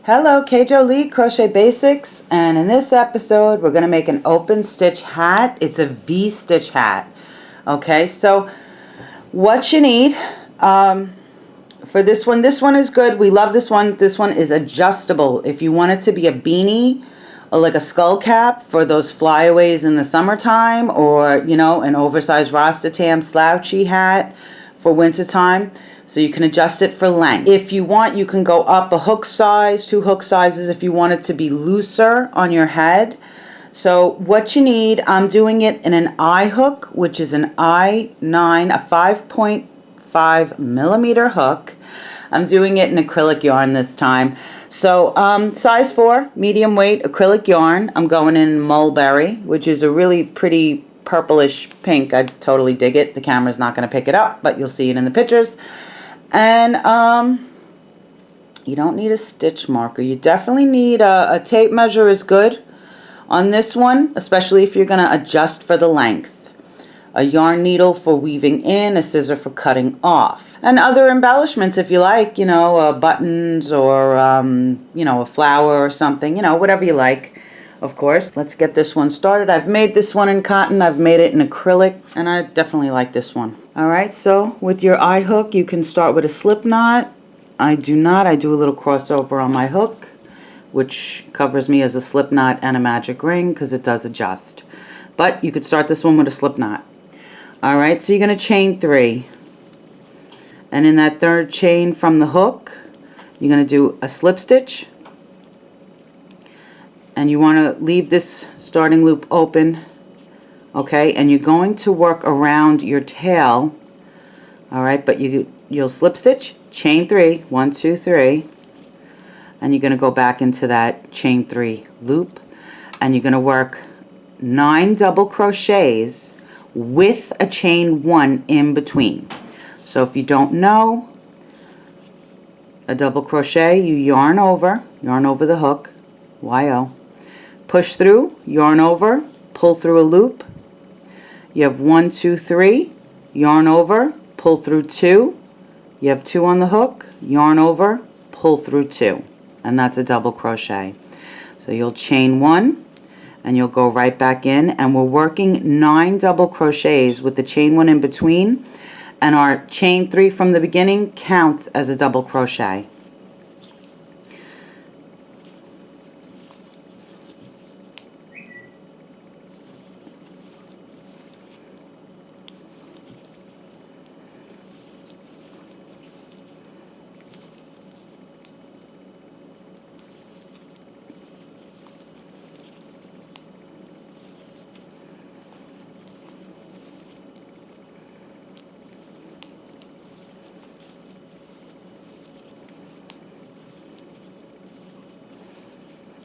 Hello, K.Bella Jolie, Crochet Basics, and in this episode we're going to make an open stitch hat. It's a V-stitch hat. Okay, so what you need for this one is good. We love this one. This one is adjustable. If you want it to be a beanie or like a skull cap for those flyaways in the summertime, or you know, an oversized Rasta Tam slouchy hat for wintertime. So you can adjust it for length. If you want, you can go up a hook size, 2 hook sizes if you want it to be looser on your head. So what you need, I'm doing it in an I hook, which is an I9, a 5.5 millimeter hook. I'm doing it in acrylic yarn this time. So size 4, medium weight acrylic yarn. I'm going in mulberry, which is a really pretty purplish pink. I totally dig it. The camera's not going to pick it up, but you'll see it in the pictures. And you don't need a stitch marker. You definitely need a tape measure is good on this one, especially if you're going to adjust for the length. A yarn needle for weaving in, a scissor for cutting off. And other embellishments if you like, you know, buttons or, you know, a flower or something, you know, whatever you like, of course. Let's get this one started. I've made this one in cotton, I've made it in acrylic, and I definitely like this one. Alright, so with your eye hook, you can start with a slip knot. I do not. I do a little crossover on my hook, which covers me as a slip knot and a magic ring because it does adjust. But you could start this one with a slip knot. Alright, so you're going to chain 3. And in that third chain from the hook, you're going to do a slip stitch. And you want to leave this starting loop open. Okay, and you're going to work around your tail. Alright, but you'll slip stitch, chain 3, 1, 2, 3, and you're going to go back into that chain 3 loop, and you're going to work 9 double crochets with a chain 1 in between. So if you don't know a double crochet, you yarn over the hook, YO, push through, yarn over, pull through a loop. You have 1, 2, 3, yarn over, pull through 2. You have 2 on the hook, yarn over, pull through 2, and that's a double crochet. So you'll chain 1 and you'll go right back in, and we're working 9 double crochets with the chain 1 in between, and our chain 3 from the beginning counts as a double crochet.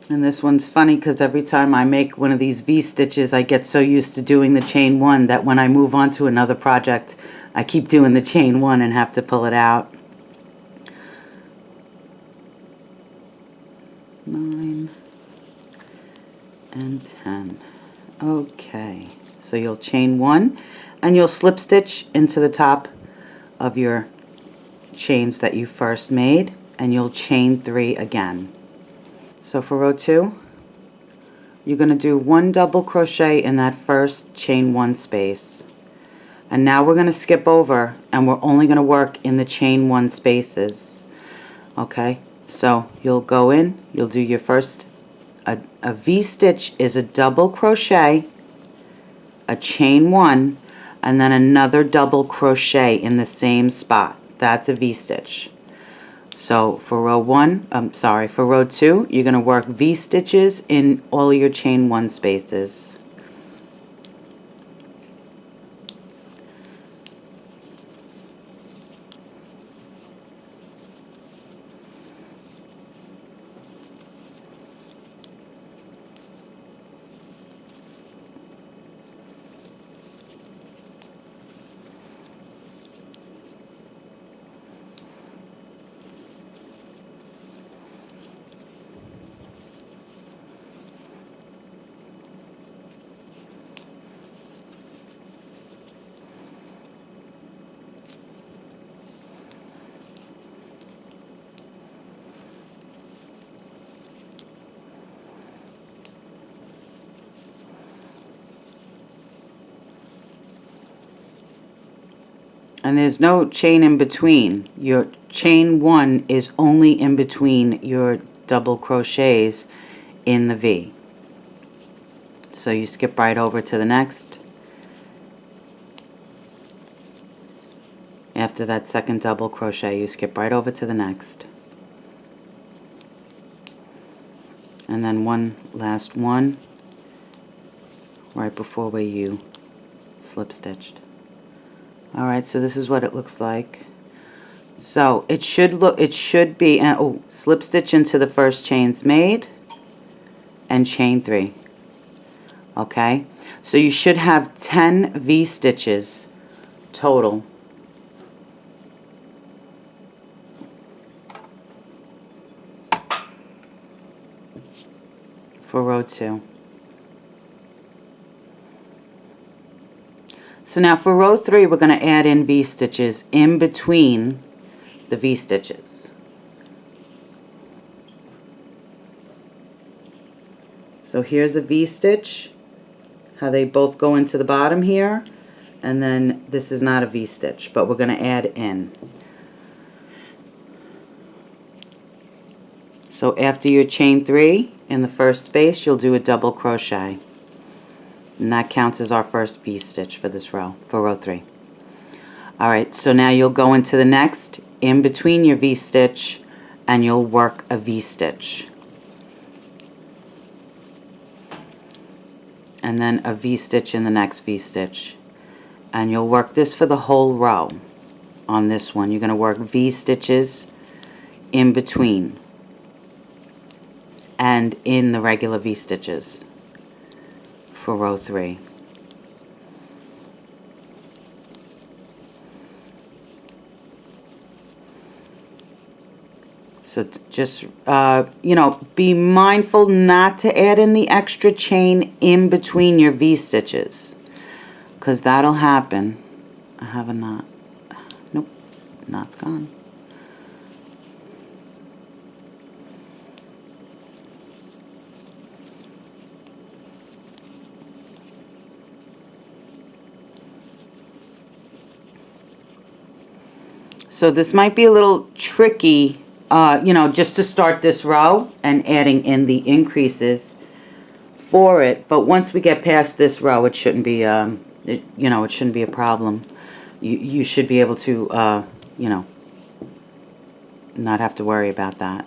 And this one's funny because every time I make one of these V-stitches, I get so used to doing the chain 1 that when I move on to another project, I keep doing the chain 1 and have to pull it out. 9 and 10. Okay, so you'll chain 1 and you'll slip stitch into the top of your chains that you first made, and you'll chain 3 again. So for row 2, you're going to do 1 double crochet in that first chain 1 space. And now we're going to skip over, and we're only going to work in the chain 1 spaces. Okay, so you'll go in, you'll do your first, a V-stitch is a double crochet, a chain 1, and then another double crochet in the same spot. That's a V-stitch. So for row 2, you're going to work V-stitches in all of your chain 1 spaces. And there's no chain in between. Your chain 1 is only in between your double crochets in the V. So you skip right over to the next. After that second double crochet, you skip right over to the next. And then one last one right before where you slip stitched. Alright, so this is what it looks like. So it should be, oh, slip stitch into the first chains made and chain 3. Okay, so you should have 10 V stitches total. For row 2. So now for row 3, we're going to add in V stitches in between the V stitches. So here's a V stitch, how they both go into the bottom here, and then this is not a V stitch, but we're going to add in. So after your chain 3 in the first space, you'll do a double crochet. And that counts as our first V stitch for this row, for row 3. Alright, so now you'll go into the next, in between your V stitch, and you'll work a V stitch. And then a V stitch in the next V stitch. And you'll work this for the whole row. On this one, you're going to work V stitches in between and in the regular V stitches for row 3. So just, you know, be mindful not to add in the extra chain in between your V stitches, because that'll happen. I have a knot. Nope, knot's gone. So this might be a little tricky, you know, just to start this row and adding in the increases for it. But once we get past this row, it shouldn't be, you know, it shouldn't be a problem. You should be able to, you know, not have to worry about that.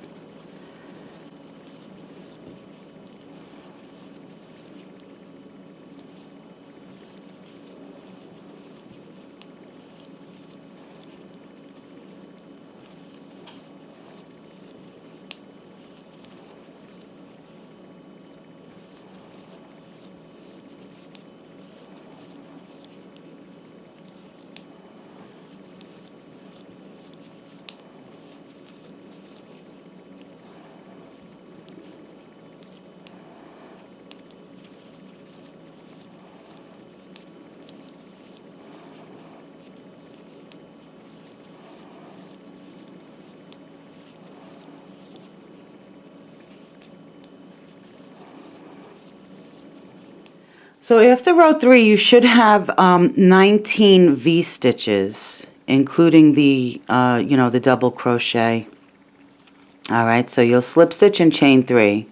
So after row 3, you should have 19 V stitches, including the, you know, the double crochet. All right, so you'll slip stitch and chain 3.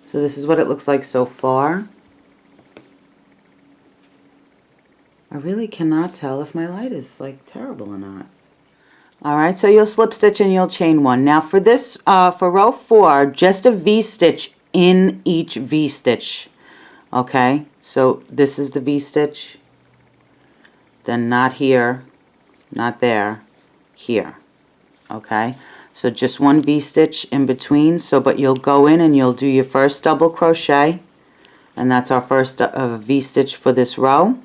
So this is what it looks like so far. I really cannot tell if my light is like terrible or not. All right, so you'll slip stitch and you'll chain 1. Now for this, for row 4, just a V stitch in each V stitch. Okay, so this is the V stitch, then not here, not there, here. Okay, so just one V stitch in between. So but you'll go in and you'll do your first double crochet, and that's our first V stitch for this row,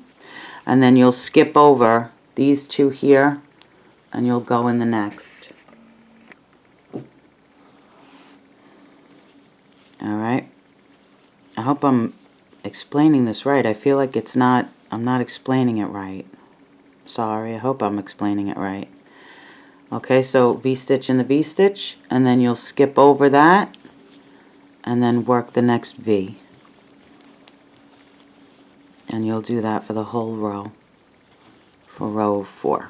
and then you'll skip over these two here and you'll go in the next. Alright, I hope I'm explaining this right. I feel like I'm not explaining it right. Sorry, I hope I'm explaining it right. Okay, so V-stitch in the V-stitch, and then you'll skip over that, and then work the next V. And you'll do that for the whole row. for row 4.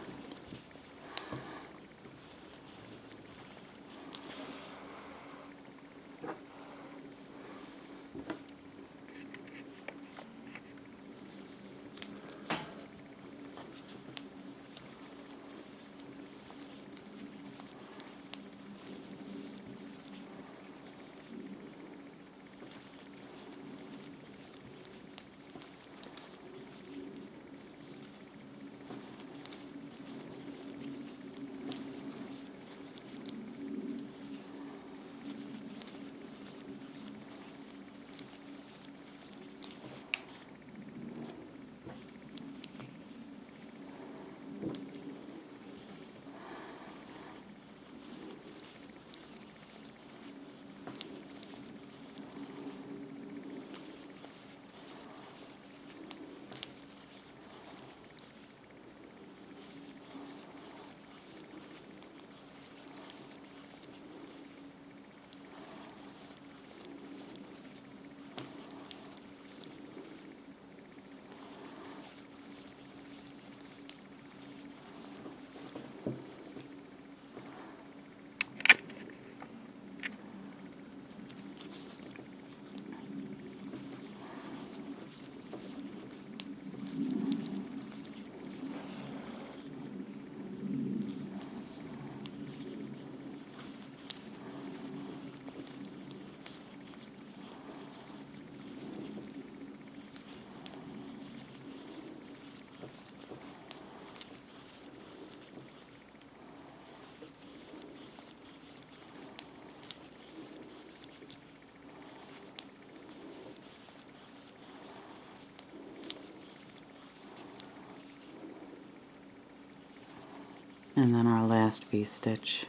And then our last V-stitch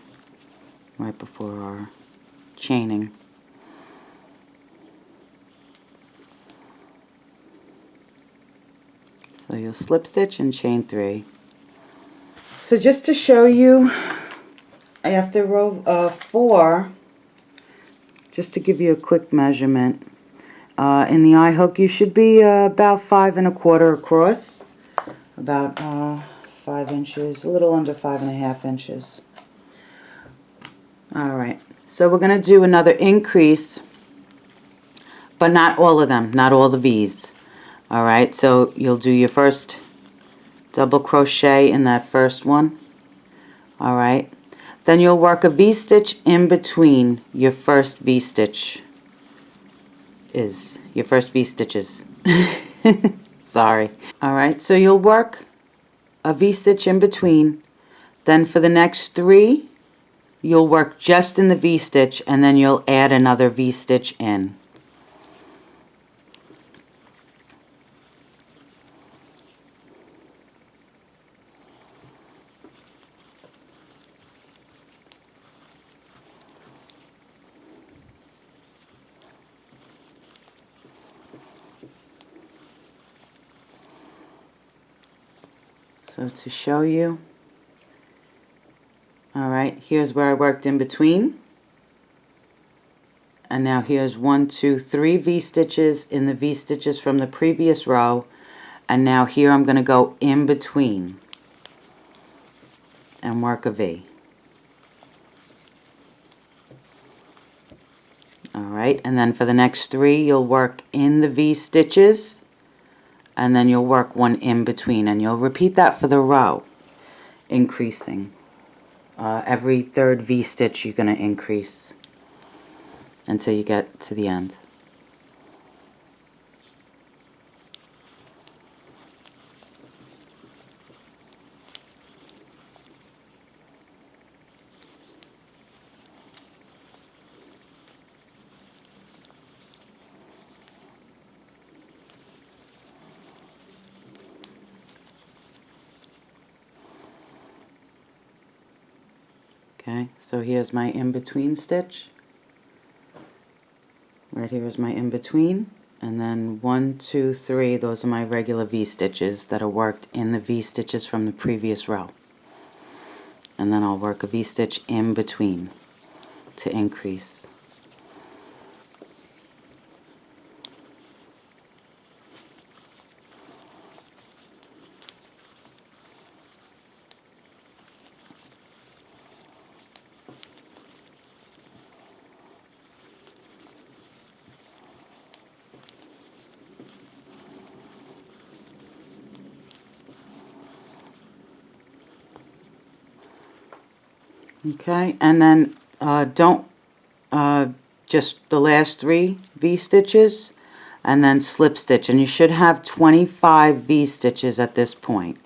right before our chaining. So you'll slip stitch and chain 3. So just to show you, after row 4, just to give you a quick measurement, in the eye hook you should be about 5 1/4 across, about 5 inches, a little under 5.5 inches. Alright, so we're going to do another increase, but not all of them, not all the V's. Alright, so you'll do your first double crochet in that first one. Alright, then you'll work a V-stitch in between your first V-stitch your first V-stitches. Sorry. Alright, so you'll work a V-stitch in between, then for the next 3 you'll work just in the V-stitch, and then you'll add another V-stitch in. So to show you, alright, here's where I worked in between. And now here's 1, 2, 3 V-stitches in the V-stitches from the previous row. And now here I'm going to go in between and work a V. Alright, and then for the next 3 you'll work in the V-stitches, and then you'll work one in between, and you'll repeat that for the row, increasing. Every third V-stitch you're going to increase until you get to the end. Okay, so here's my in-between stitch. Right here is my in-between, and then 1, 2, 3, those are my regular V-stitches that are worked in the V-stitches from the previous row. And then I'll work a V-stitch in between to increase. Okay, and then don't just the last 3 V-stitches and then slip stitch, and you should have 25 V-stitches at this point.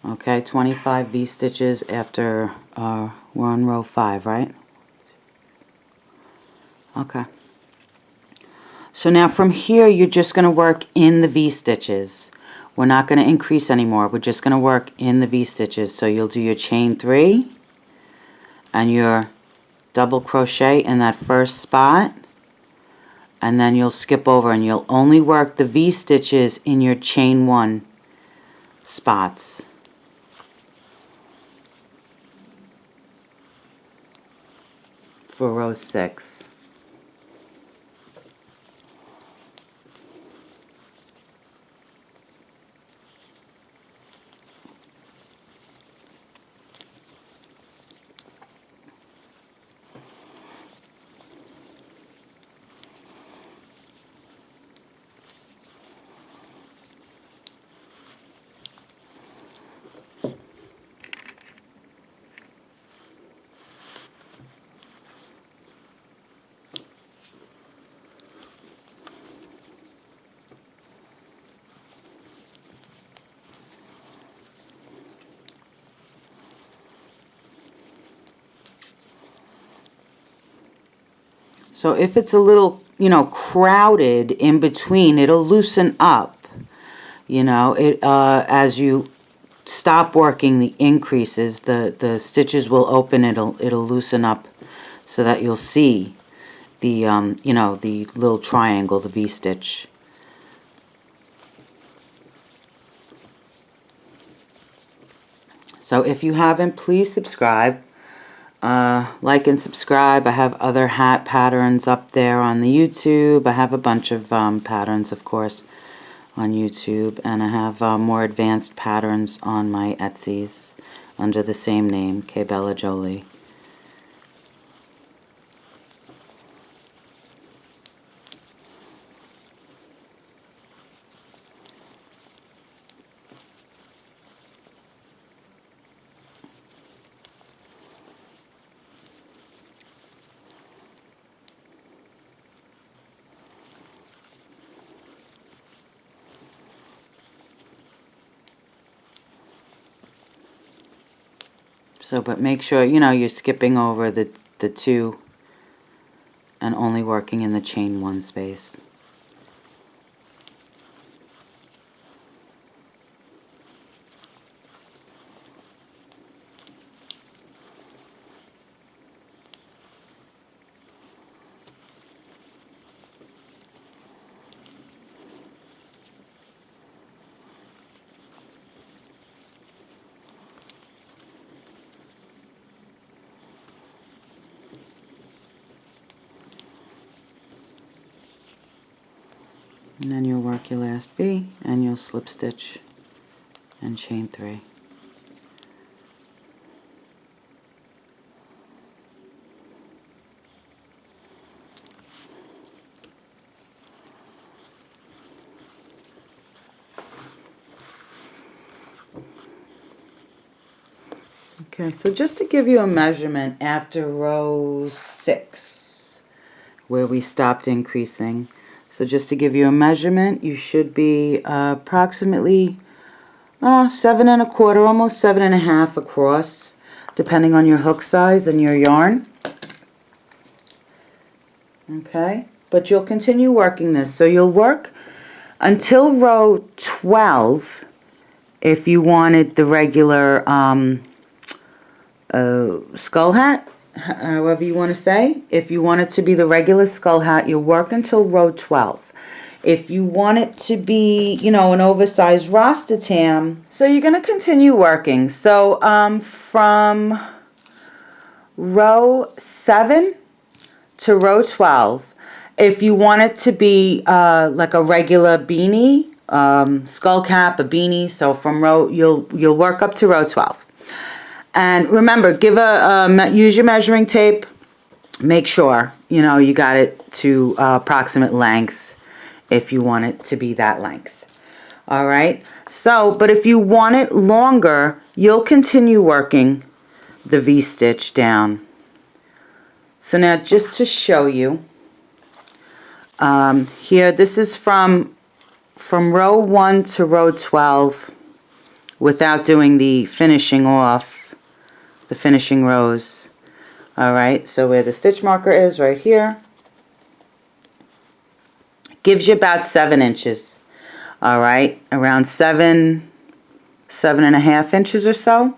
Okay, 25 V-stitches after we're on row 5, right? Okay. So now from here you're just going to work in the V-stitches. We're not going to increase anymore. We're just going to work in the V-stitches. So you'll do your chain 3 and your double crochet in that first spot, and then you'll skip over and you'll only work the V-stitches in your chain 1 spots. For row 6. So if it's a little, crowded in between, it'll loosen up. As you stop working the increases, the stitches will open. It'll loosen up, so that you'll see the the little triangle, the V-stitch. So if you haven't, please subscribe. Like and subscribe. I have other hat patterns up there on the YouTube. I have a bunch of patterns, of course, on YouTube, and I have more advanced patterns on my Etsy's under the same name, K.Bella Jolie. So, but make sure, you're skipping over the 2 and only working in the chain 1 space. And then you'll work your last V and you'll slip stitch and chain 3. Okay, so just to give you a measurement after row 6, where we stopped increasing. So just to give you a measurement, you should be approximately 7 1/4, almost 7 1/2 across, depending on your hook size and your yarn. Okay, but you'll continue working this. So you'll work until row 12 if you wanted the regular skull hat, however you want to say. If you want it to be the regular skull hat, you'll work until row 12. If you want it to be, an oversized Rasta Tam, so you're going to continue working. So from row 7 to row 12, if you want it to be like a regular beanie, skull cap, a beanie, so from you'll work up to row 12. And remember, use your measuring tape. Make sure, you got it to approximate length if you want it to be that length. All right. So, but if you want it longer, you'll continue working the V-stitch down. So now just to show you, here, this is from row 1 to row 12 without doing the finishing off, the finishing rows. Alright, so where the stitch marker is, right here, gives you about 7 inches. Alright, around 7.5 inches or so.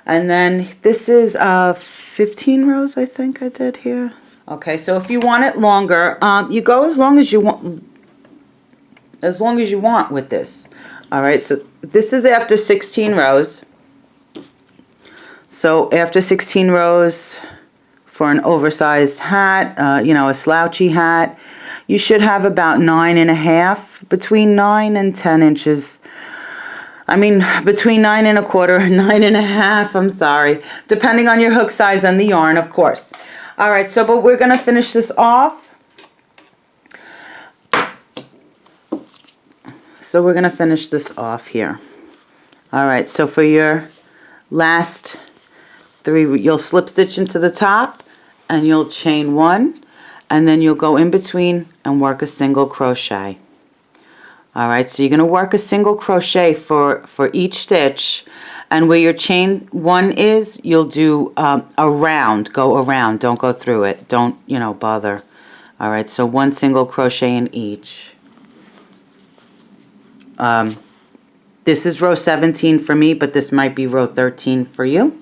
And then this is 15 rows, I think I did here. Okay, so if you want it longer, you go as long as you want, with this. All right, so this is after 16 rows. So after 16 rows for an oversized hat, you know, a slouchy hat, you should have about 9.5, between 9 and 10 inches. I mean, between 9.25 and 9.5, I'm sorry, depending on your hook size and the yarn, of course. All right, so but we're gonna finish this off. So we're gonna finish this off here. All right, so for your last 3, you'll slip stitch into the top and you'll chain 1, and then you'll go in between and work a single crochet. All right, so you're going to work a single crochet for each stitch, and where your chain 1 is, you'll do around, go around, don't go through it, don't, you know, bother. All right, so 1 single crochet in each. This is row 17 for me, but this might be row 13 for you.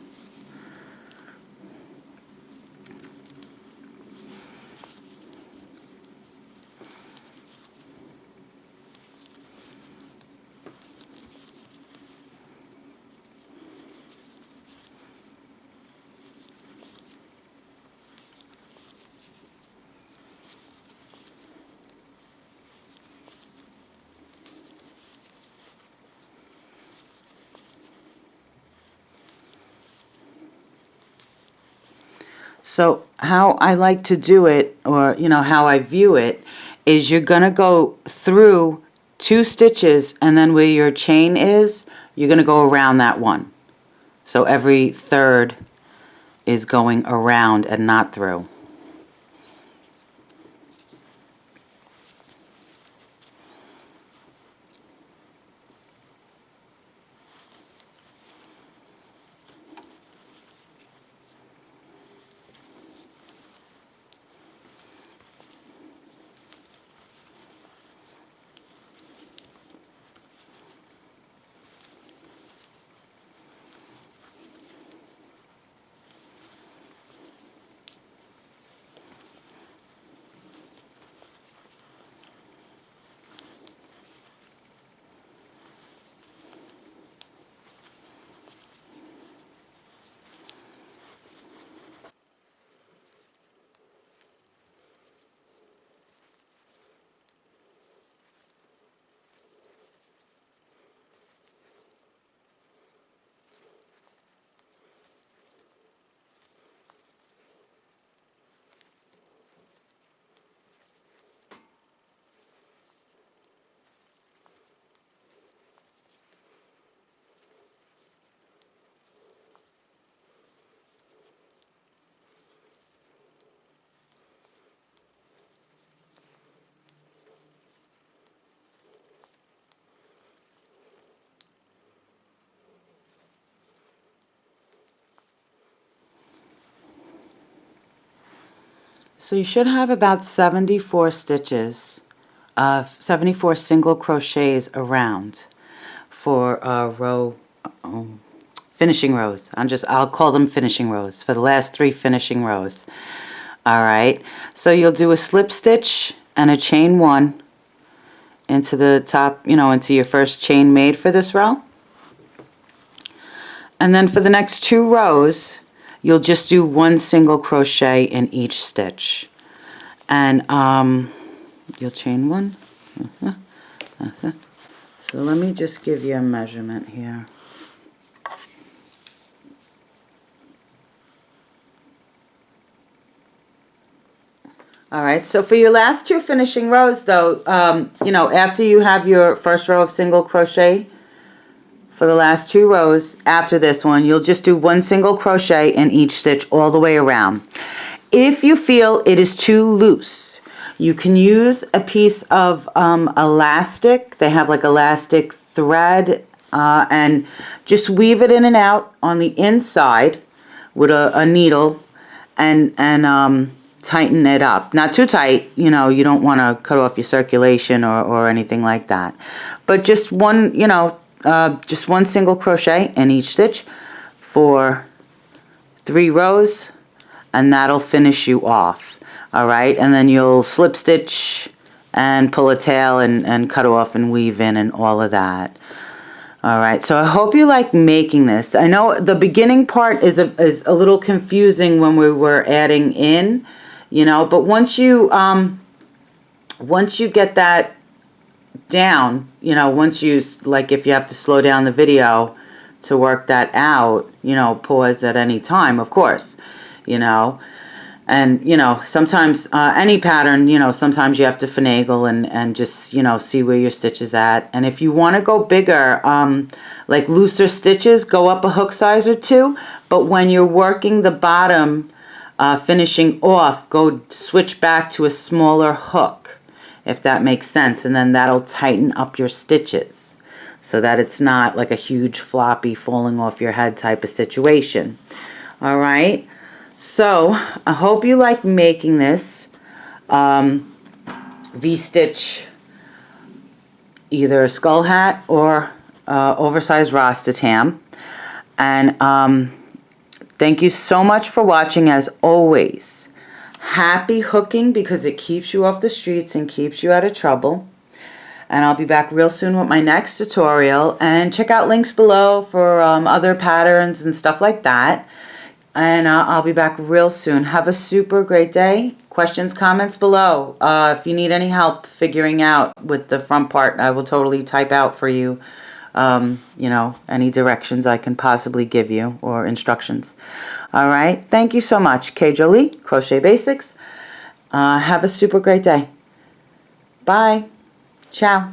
So how I like to do it, or you know how I view it, is you're gonna go through 2 stitches, and then where your chain is, you're gonna go around that one. So every third is going around and not through. So you should have about 74 stitches, 74 single crochets around for row, finishing rows. I'll call them finishing rows for the last 3 finishing rows. All right, so you'll do a slip stitch and a chain 1 into the top, you know, into your first chain made for this row. And then for the next 2 rows, you'll just do 1 single crochet in each stitch, and you'll chain 1. So let me just give you a measurement here. All right, so for your last 2 finishing rows though, you know, after you have your first row of single crochet for the last 2 rows after this one. You'll just do 1 single crochet in each stitch all the way around. If you feel it is too loose, you can use a piece of elastic. They have like elastic thread, and just weave it in and out on the inside with a needle, and tighten it up. Not too tight, you know, you don't want to cut off your circulation or anything like that. But just one, you know, just 1 single crochet in each stitch for 3 rows, and that'll finish you off. All right, and then you'll slip stitch and pull a tail and cut off and weave in and all of that. All right, so I hope you like making this. I know the beginning part is a little confusing when we were adding in, you know, but once you get that down, you know, once you, like, if you have to slow down the video to work that out, you know, pause at any time, of course, you know. And, you know, sometimes any pattern, you know, sometimes you have to finagle and just, you know, see where your stitch is at. And if you want to go bigger, like looser stitches, go up a hook size or 2. But when you're working the bottom, finishing off, go switch back to a smaller hook, if that makes sense. And then that'll tighten up your stitches so that it's not like a huge floppy falling off your head type of situation. All right. So I hope you like making this V-stitch, either a skull hat or oversized Rasta Tam. And thank you so much for watching. As always, happy hooking, because it keeps you off the streets and keeps you out of trouble. And I'll be back real soon with my next tutorial. And check out links below for other patterns and stuff like that. And I'll be back real soon. Have a super great day. Questions, comments below. If you need any help figuring out with the front part, I will totally type out for you, you know, any directions I can possibly give you or instructions. All right. Thank you so much. K. Jolie, Crochet Basics. Have a super great day. Bye. Ciao.